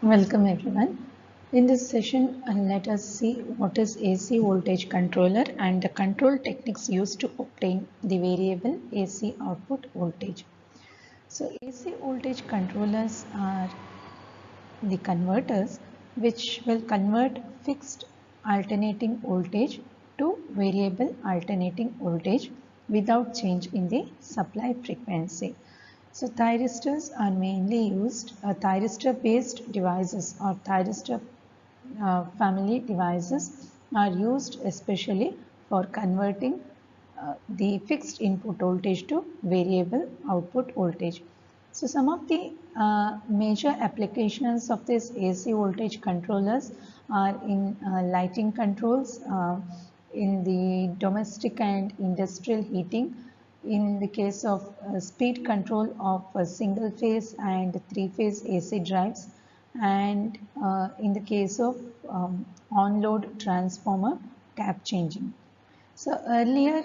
Welcome everyone. In this session, let us see what is AC voltage controller and the control techniques used to obtain the variable AC output voltage. So AC voltage controllers are the converters which will convert fixed alternating voltage to variable alternating voltage without change in the supply frequency. So thyristors are mainly used, thyristor based devices or thyristor family devices are used especially for converting the fixed input voltage to variable output voltage. So some of the major applications of this AC voltage controllers are in lighting controls, in the domestic and industrial heating, in the case of speed control of single phase and three phase AC drives, and in the case of on-load transformer tap changing. So earlier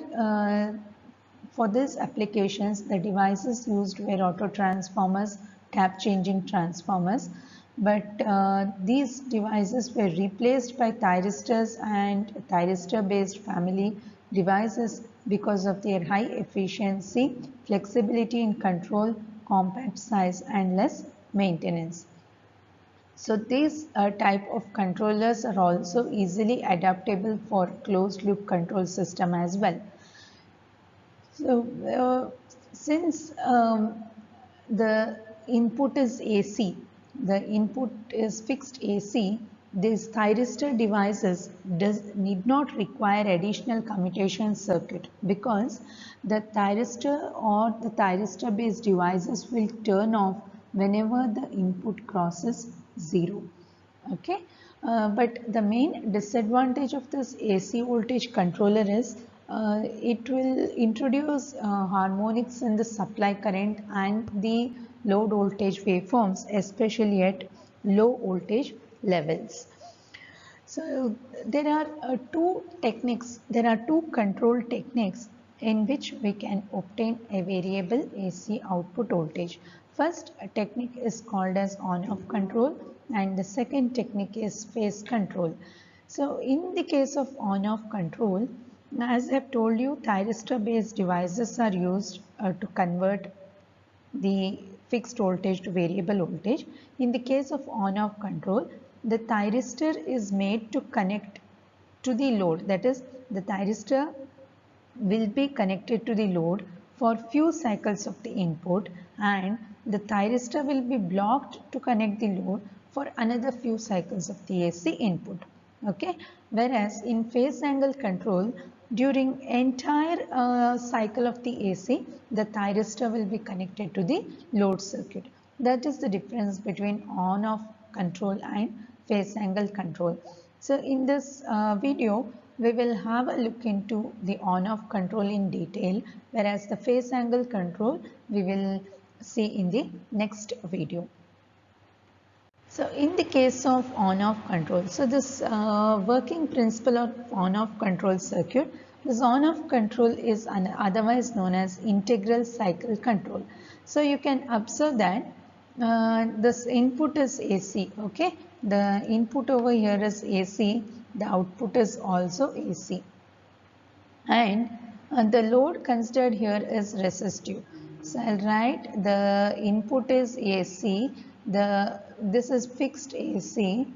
for these applications the devices used were auto transformers, tap changing transformers, but these devices were replaced by thyristors and thyristor based family devices because of their high efficiency, flexibility in control, compact size and less maintenance. So these type of controllers are also easily adaptable for closed loop control system as well. So since the input is AC, the input is fixed AC, these thyristor devices need not require additional commutation circuit because the thyristor or the thyristor based devices will turn off whenever the input crosses 0. Okay, but the main disadvantage of this AC voltage controller is it will introduce harmonics in the supply current and the load voltage waveforms, especially at low voltage levels. So there are two control techniques in which we can obtain a variable AC output voltage. First technique is called as on-off control and the second technique is phase control. So in the case of on-off control, as I have told you, thyristor based devices are used to convert the fixed voltage to variable voltage. In the case of on-off control, the thyristor is made to connect to the load. That is, the thyristor will be connected to the load for few cycles of the input and the thyristor will be blocked to connect the load for another few cycles of the AC input. Okay, whereas in phase angle control, during entire cycle of the AC, the thyristor will be connected to the load circuit. That is the difference between on-off control and phase angle control. So in this video, we will have a look into the on-off control in detail, whereas the phase angle control we will see in the next video. So in the case of on-off control, so this working principle of on-off control circuit, this on-off control is otherwise known as integral cycle control. So you can observe that this input is AC, okay? The input over here is AC, the output is also AC. And the load considered here is resistive. So I'll write the input is AC, this is fixed AC,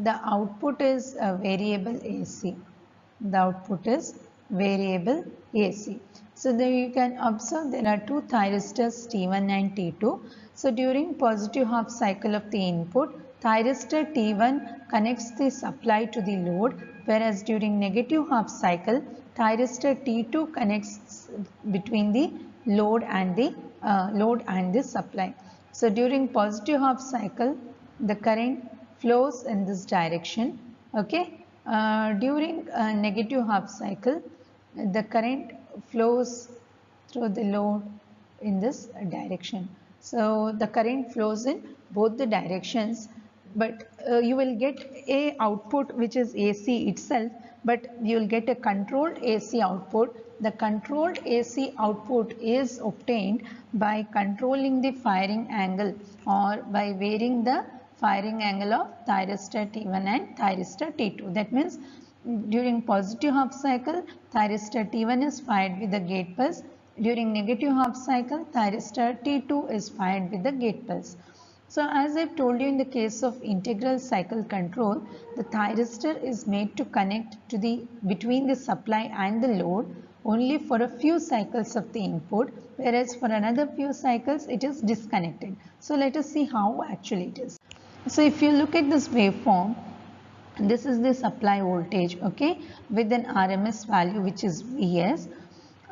the output is variable AC. The output is variable AC. So there you can observe there are two thyristors T1 and T2. So during positive half cycle of the input, thyristor T1 connects the supply to the load, whereas during negative half cycle, thyristor T2 connects between the load and the supply. So during positive half cycle, the current flows in this direction. Okay. During negative half cycle, the current flows through the load in this direction. So the current flows in both the directions, but you will get a output which is AC itself, but you will get a controlled AC output. The controlled AC output is obtained by controlling the firing angle or by varying the firing angle of thyristor T1 and thyristor T2. That means during positive half cycle, thyristor T1 is fired with the gate pulse. During negative half cycle, thyristor T2 is fired with the gate pulse. So as I've told you, in the case of integral cycle control, the thyristor is made to connect to the between the supply and the load only for a few cycles of the input, whereas for another few cycles it is disconnected. So let us see how actually it is. So if you look at this waveform, this is the supply voltage, okay, with an RMS value which is Vs.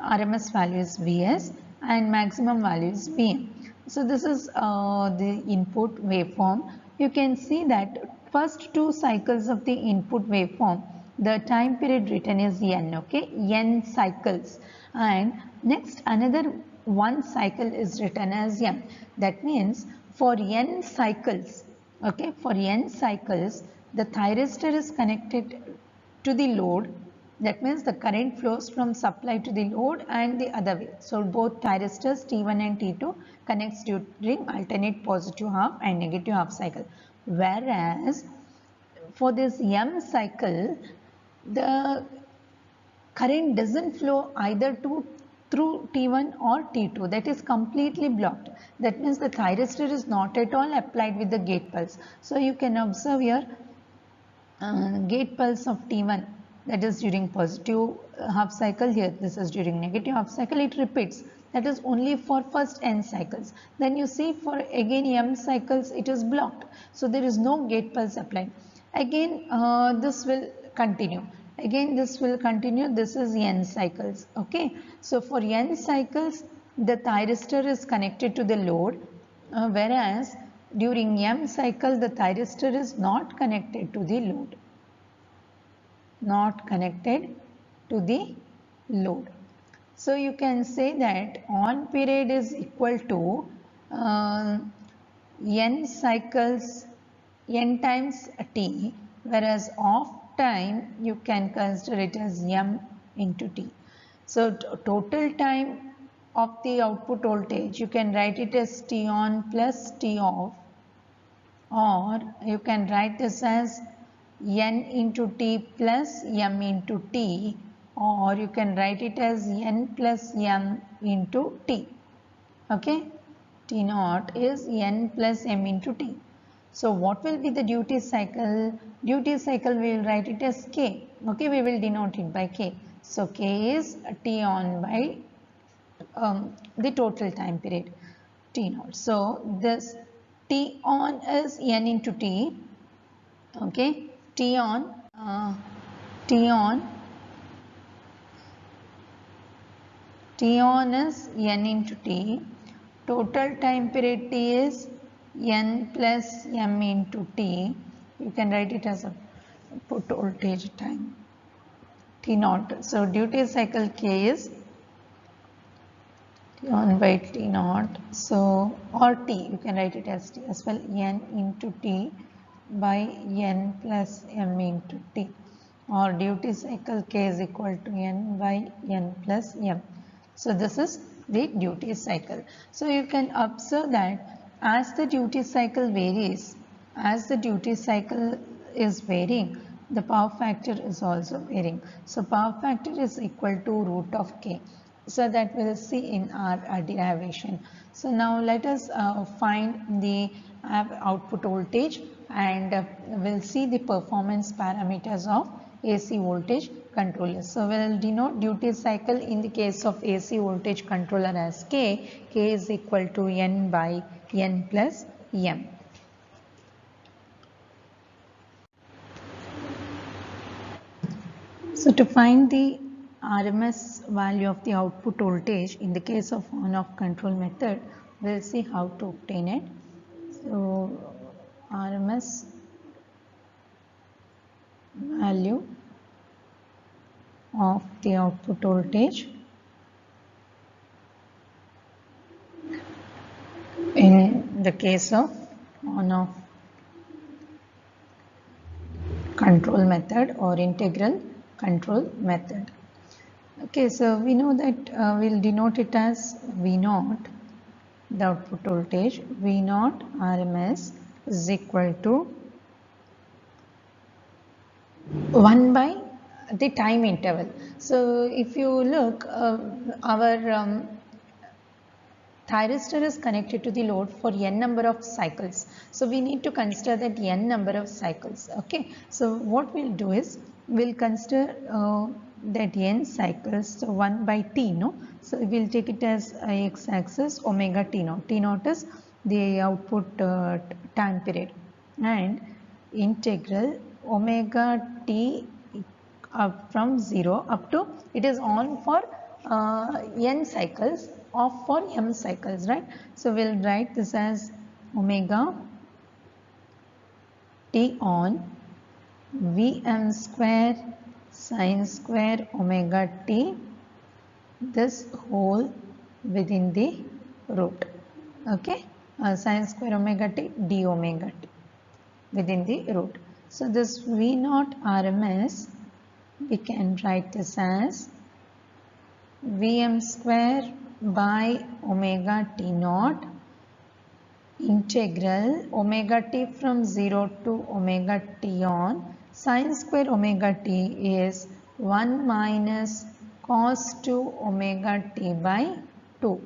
RMS value is Vs and maximum value is Vm. So this is the input waveform. You can see that first two cycles of the input waveform, the time period written is n, okay, n cycles, and next another one cycle is written as m. That means for n cycles, okay, for n cycles, the thyristor is connected to the load. That means the current flows from supply to the load and the other way. So both thyristors T1 and T2 connects during alternate positive half and negative half cycle. Whereas for this M cycle, the current doesn't flow either through T1 or T2, that is completely blocked. That means the thyristor is not at all applied with the gate pulse. So you can observe here gate pulse of T1, that is during positive half cycle. Here this is during negative half cycle. It repeats, that is only for first n cycles. Then you see for again m cycles it is blocked, so there is no gate pulse applied. Again this will continue, again this will continue. This is n cycles, okay. So for n cycles the thyristor is connected to the load, whereas during m cycle the thyristor is not connected to the load, not connected to the load. So you can say that on period is equal to n cycles, n times t, whereas off time you can consider it as m into t. So total time of the output voltage, you can write it as T on plus T off, or you can write this as n into T plus m into T, or you can write it as n plus m into T, okay. T naught is n plus m into T. So what will be the duty cycle? Duty cycle we will write it as K, okay, we will denote it by K. So K is T on by the total time period T naught. So this T on is n into T, okay. T on T on is n into T. Total time period T is n plus m into T. You can write it as a put voltage time T naught. So duty cycle K is T on by T naught. So or T, you can write it as T as well, n into T by n plus m into T, or duty cycle K is equal to n by n plus m. So this is the duty cycle. So you can observe that as the duty cycle varies, as the duty cycle is varying, the power factor is also varying. So power factor is equal to root of K. So that we will see in our derivation. So now let us find the output voltage, and we'll see the performance parameters of AC voltage controller. So we'll denote duty cycle in the case of AC voltage controller as K. K is equal to n by n plus m. So to find the RMS value of the output voltage in the case of on-off control method, we'll see how to obtain it. So RMS value of the output voltage the case of on-off control method or integral control method. Okay, so we know that we'll denote it as V naught, the output voltage V naught RMS is equal to 1 by the time interval. So if you look, our thyristor is connected to the load for n number of cycles. So we need to consider that n number of cycles. Okay. So what we'll do is we'll consider that n cycles. So 1 by t. No. So we'll take it as x-axis omega t naught. T naught is the output time period, and integral omega t from 0 up to it is on for n cycles, off for m cycles, right? So we'll write this as omega t on Vm square sine square omega t, this whole within the root. Okay, sine square omega t d omega t within the root. So this V naught RMS, we can write this as Vm square by omega t naught integral omega t from 0 to omega t on sine square omega t is 1 minus cos 2 omega t by 2.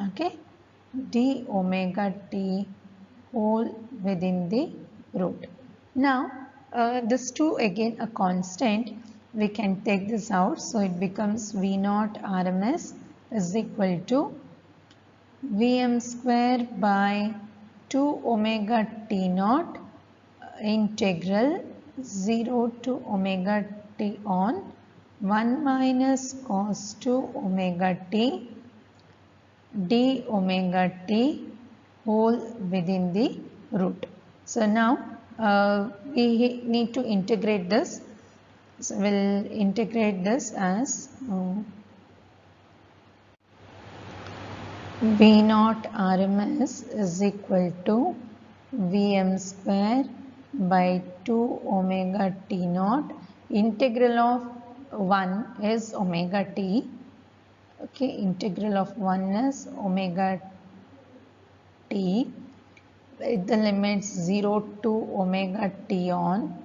Okay, d omega t whole within the root. Now this 2 again a constant, we can take this out, so it becomes V naught RMS is equal to Vm square by 2 omega t naught integral 0 to omega t on 1 minus cos 2 omega t d omega t whole within the root. So now we need to integrate this. So we'll integrate this as V naught RMS is equal to Vm square by 2 omega t naught. Integral of 1 is omega t. Okay, integral of 1 is omega t with the limits 0 to omega t on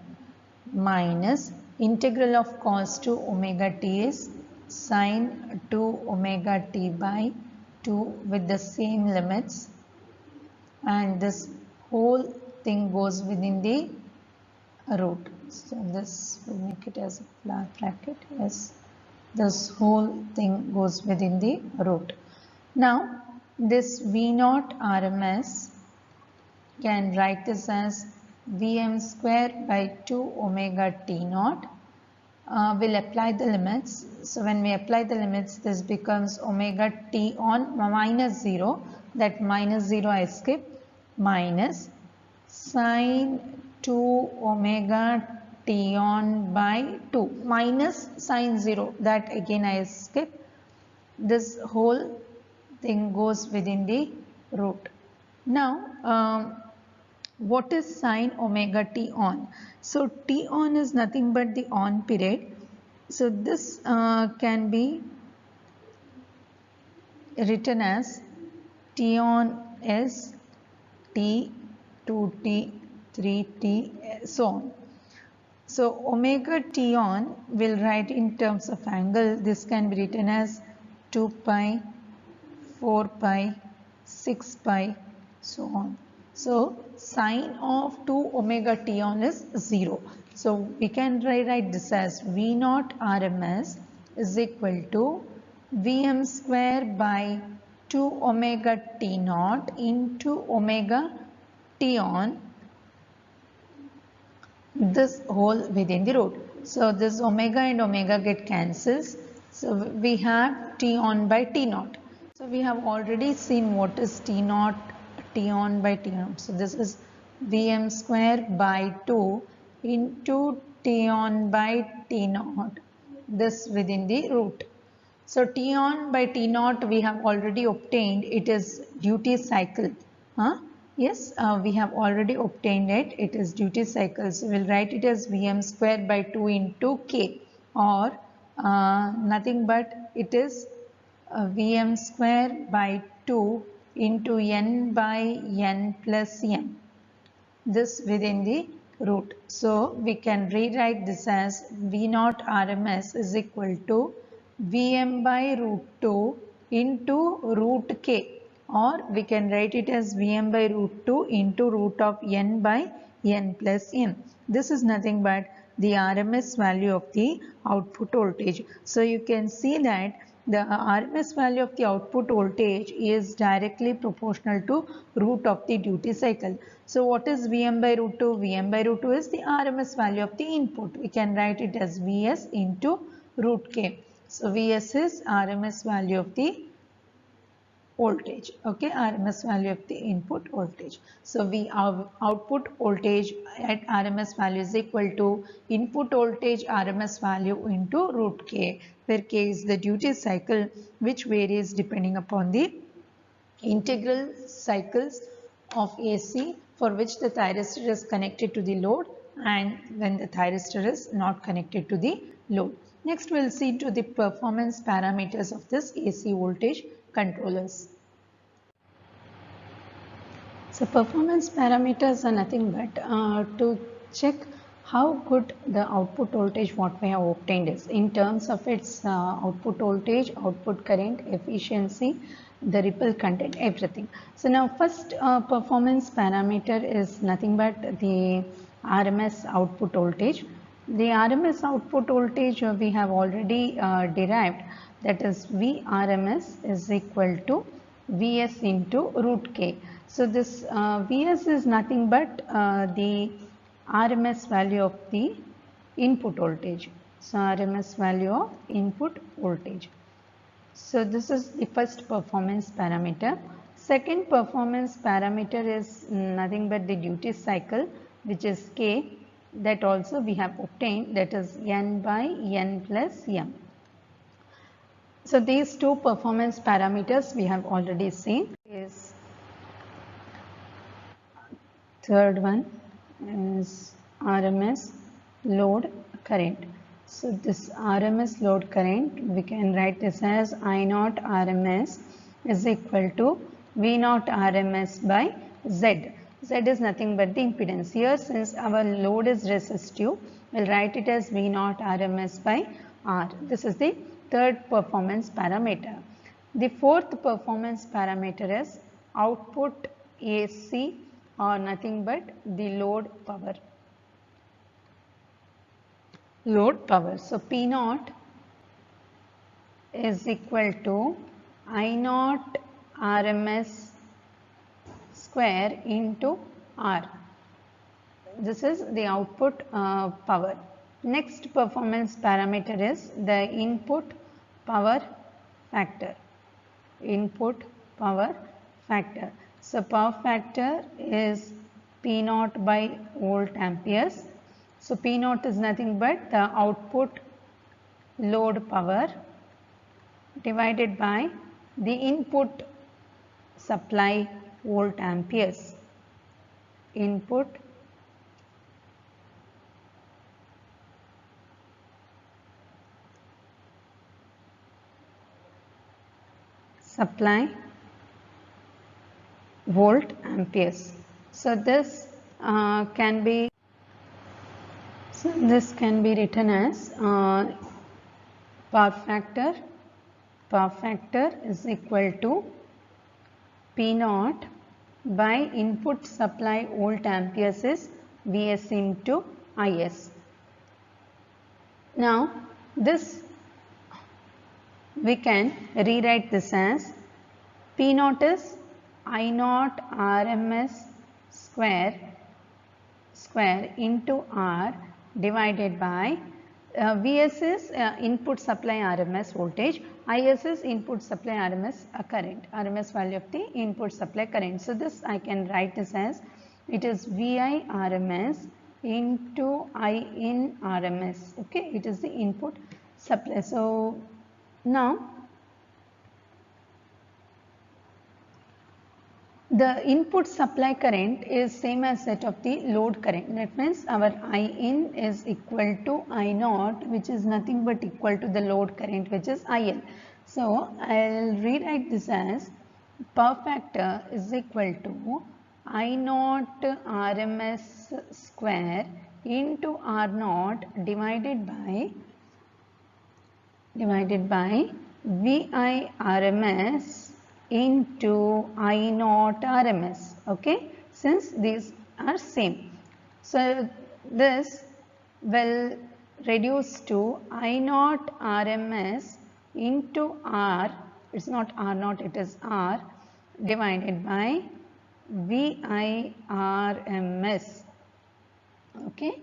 minus integral of cos 2 omega t is sine 2 omega t by 2 with the same limits, and this whole thing goes within the root. So this will make it as a flat bracket. Yes, this whole thing goes within the root. Now this V naught RMS, can write this as Vm square by 2 omega t naught. We'll apply the limits. So when we apply the limits, this becomes omega t on minus 0, that minus 0 I skip, minus sine 2 omega t on by 2 minus sine 0, that again I skip. This whole thing goes within the root. Now what is sine omega t on? So t on is nothing but the on period. So this can be written as t on is t, 2t, 3t, so on. So omega t on will write in terms of angle. This can be written as 2 pi, 4 pi, 6 pi, so on. So sine of 2 omega t on is 0. So we can write this as V naught RMS is equal to Vm square by 2 omega t naught into omega t on, this whole within the root. So this omega and omega get cancels. So we have t on by t naught. So we have already seen what is t naught, t on by t naught. So this is Vm square by 2 into t on by t naught, this within the root. So t on by t naught we have already obtained, it is duty cycle. Yes, we have already obtained it. It is duty cycle. So we'll write it as Vm square by 2 into K, or nothing but it is Vm square by 2 into N by N plus M. This within the root. So we can rewrite this as V naught RMS is equal to Vm by root 2 into root K, or we can write it as Vm by root 2 into root of N by N plus M. This is nothing but the RMS value of the output voltage. So you can see that the RMS value of the output voltage is directly proportional to root of the duty cycle. So what is Vm by root 2? Vm by root 2 is the RMS value of the input. We can write it as Vs into root K. So Vs is RMS value of the voltage, okay, RMS value of the input voltage. So our output voltage at RMS value is equal to input voltage RMS value into root K, where K is the duty cycle, which varies depending upon the integral cycles of AC for which the thyristor is connected to the load and when the thyristor is not connected to the load. Next we will see to the performance parameters of this AC voltage controllers. So performance parameters are nothing but to check how good the output voltage what we have obtained is in terms of its output voltage, output current, efficiency, the ripple content, everything. So now first performance parameter is nothing but the RMS output voltage. The RMS output voltage we have already derived, that is Vrms is equal to Vs into root K. So this Vs is nothing but the RMS value of the input voltage. So RMS value of input voltage. So this is the first performance parameter. Second performance parameter is nothing but the duty cycle, which is K, that also we have obtained, that is N by N plus M. So these two performance parameters we have already seen. Is third one is RMS load current. So this RMS load current, we can write this as I naught RMS is equal to V naught RMS by Z. Z is nothing but the impedance. Here since our load is resistive, we'll write it as V naught RMS by R. This is the third performance parameter. The fourth performance parameter is output AC or nothing but the load power. Load power. So P naught is equal to I naught RMS square into R. This is the output power. Next performance parameter is the input power factor. Input power factor. So power factor is P naught by volt amperes. So P naught is nothing but the output load power divided by the input supply volt amperes. Input supply volt amperes. So this can be written as power factor is equal to P naught by input supply volt amperes is Vs into Is. Now this we can rewrite this as P naught is I naught RMS square into R divided by Vs is input supply RMS voltage, Is is input supply RMS current, RMS value of the input supply current. So this I can write this as it is Vi RMS into I in RMS. Okay, it is the input supply. So now The input supply current is same as that of the load current. That means our In is equal to I0, which is nothing but equal to the load current, which is IL. So I'll rewrite this as power factor is equal to I0 RMS square into R0 divided by VI RMS into I naught RMS. Okay, since these are same, so this will reduce to I naught RMS into R. It's not R naught, it is R, divided by VI RMS. Okay,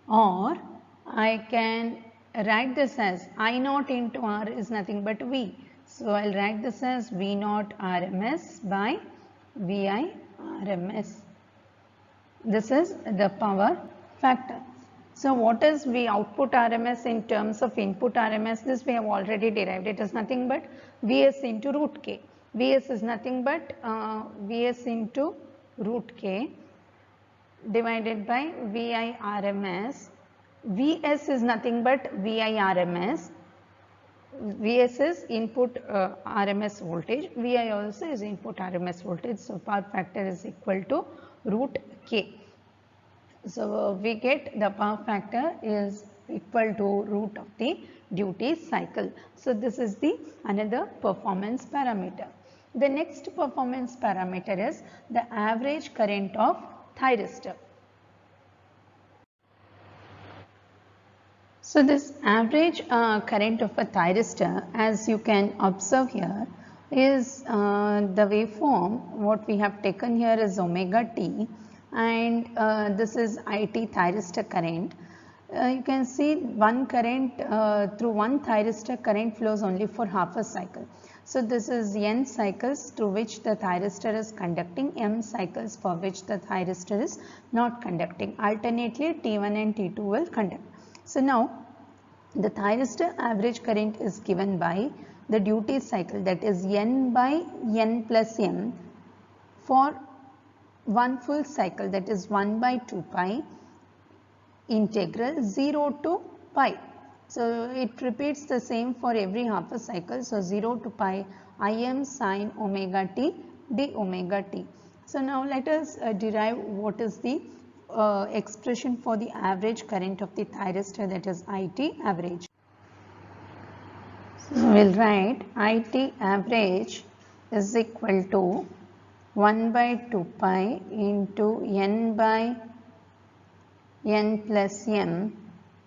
or I can write this as I naught into R is nothing but V. So I'll write this as V naught RMS by VI RMS. This is the power factor. So what is V output RMS in terms of input RMS? This we have already derived. It is nothing but Vs into root K. Vs is nothing but Vs into root K divided by VI RMS. Vs is nothing but VI RMS. Vs is input RMS voltage. Vi also is input RMS voltage. So power factor is equal to root K. So we get the power factor is equal to root of the duty cycle. So this is the another performance parameter. The next performance parameter is the average current of thyristor. So this average current of a thyristor, as you can observe here, is the waveform. What we have taken here is omega t, and this is IT thyristor current. You can see one current through one thyristor current flows only for half a cycle. So this is n cycles through which the thyristor is conducting, m cycles for which the thyristor is not conducting. Alternately T1 and T2 will conduct. So now the thyristor average current is given by the duty cycle, that is n by n plus m for one full cycle, that is 1 by 2 pi integral 0 to pi. So it repeats the same for every half a cycle. So 0 to pi Im sine omega t d omega t. So now let us derive what is the expression for the average current of the thyristor, that is IT average. So we will write IT average is equal to 1 by 2 pi into n by n plus m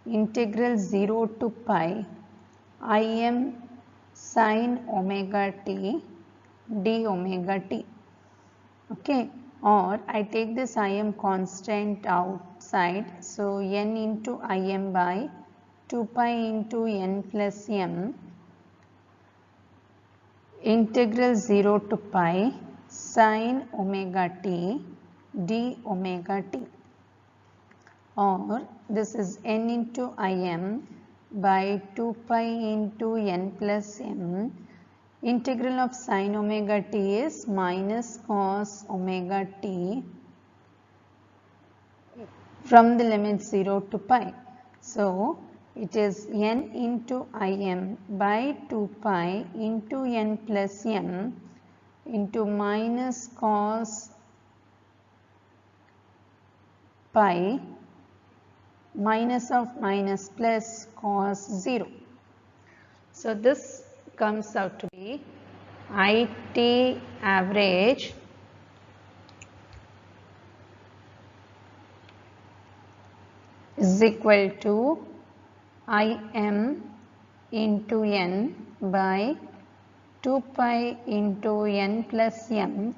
integral 0 to pi Im sine omega t d omega t. Okay, or I take this Im constant outside, so n into Im by 2 pi into n plus m integral 0 to pi sine omega t d omega t, or this is n into Im by 2 pi into n plus m. Integral of sine omega t is minus cos omega t from the limit 0 to pi. So it is n into Im by 2 pi into n plus m into minus cos pi minus of minus plus cos 0. So this comes out to be IT average is equal to Im into n by 2 pi into n plus m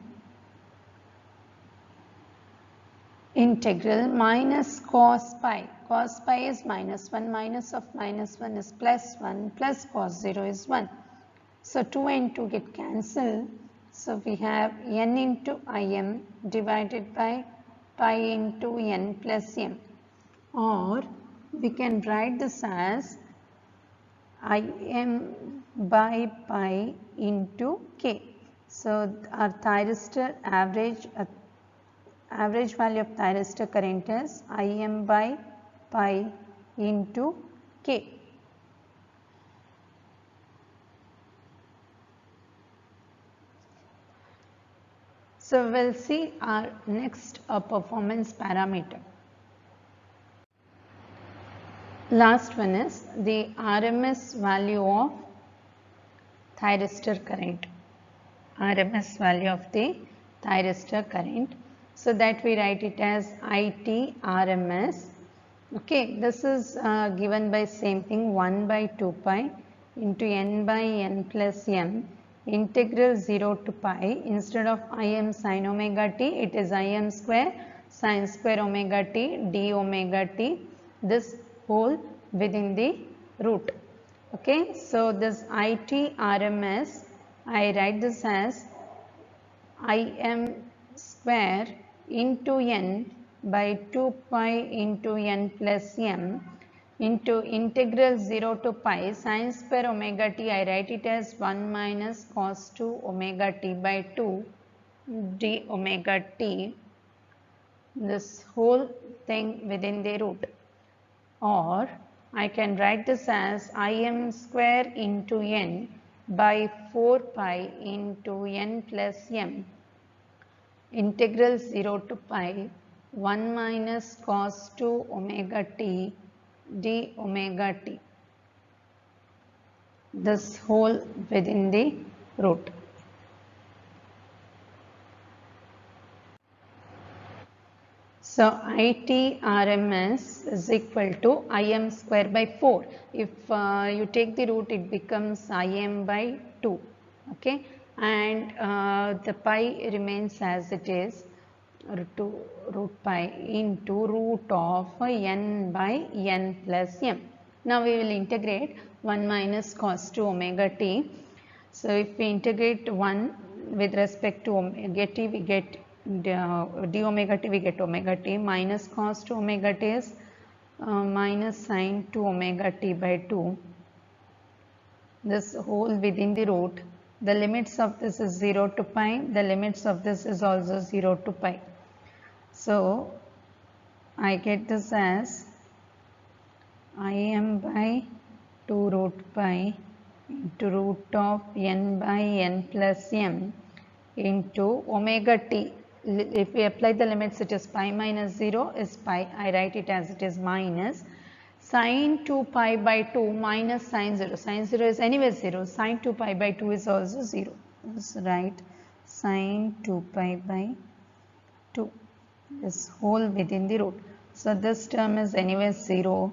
integral minus cos pi. Cos pi is minus 1, minus of minus 1 is plus 1, plus cos 0 is 1. So 2 and 2 get cancelled. So we have n into Im divided by pi into n plus m, or we can write this as Im by pi into k. So our thyristor average value of thyristor current is Im by pi into K. So we'll see our next performance parameter. Last one is the RMS value of thyristor current. RMS value of the thyristor current. So that we write it as IT RMS. Okay, this is given by same thing 1 by 2 pi into n by n plus m integral 0 to pi. Instead of Im sin omega t, it is Im square sin square omega t d omega t, this whole within the root. Okay, so this IT RMS, I write this as Im square into n by 2 pi into n plus m into integral 0 to pi sin square omega t, I write it as 1 minus cos 2 omega t by 2 d omega t, this whole thing within the root. Or I can write this as Im square into n by 4 pi into n plus m integral 0 to pi 1 minus cos 2 omega t d omega t, this whole within the root. So IT RMS is equal to Im square by 4. If you take the root, it becomes Im by 2. Okay, and the pi remains as it is, root pi into root of n by n plus m. Now we will integrate 1 minus cos 2 omega t. So if we integrate 1 with respect to omega t, we get d omega t, we get omega t, minus cos 2 omega t is minus sin 2 omega t by 2, this whole within the root. The limits of this is 0 to pi, the limits of this is also 0 to pi. So I get this as Im by 2 root pi into root of n by n plus m into omega t. If we apply the limits, it is pi minus 0 is pi. I write it as it is minus sin 2 pi by 2 minus sin 0. Sin 0 is anyway 0. Sin 2 pi by 2 is also 0. Let's write sin 2 pi by 2, this whole within the root. So this term is anyway 0.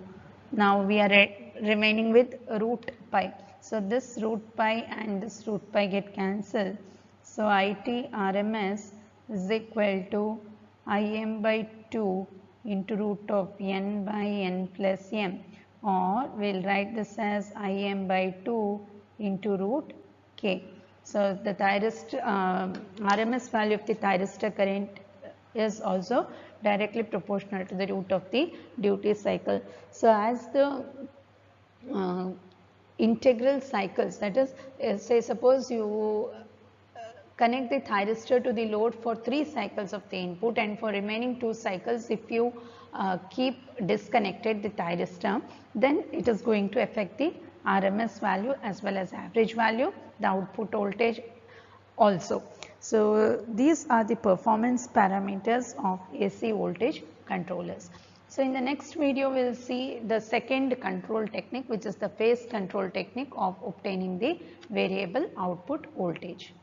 Now we are remaining with root pi. So this root pi and this root pi get cancelled. So IT RMS is equal to Im by 2 into root of n by n plus m, or we'll write this as Im by 2 into root k. So the thyristor RMS value of the thyristor current is also directly proportional to the root of the duty cycle. So as the integral cycles, that is, say suppose you connect the thyristor to the load for 3 cycles of the input, and for remaining 2 cycles, if you keep disconnected the thyristor, then it is going to affect the RMS value as well as average value, the output voltage also. So these are the performance parameters of AC voltage controllers. So in the next video, we will see the second control technique, which is the phase control technique of obtaining the variable output voltage.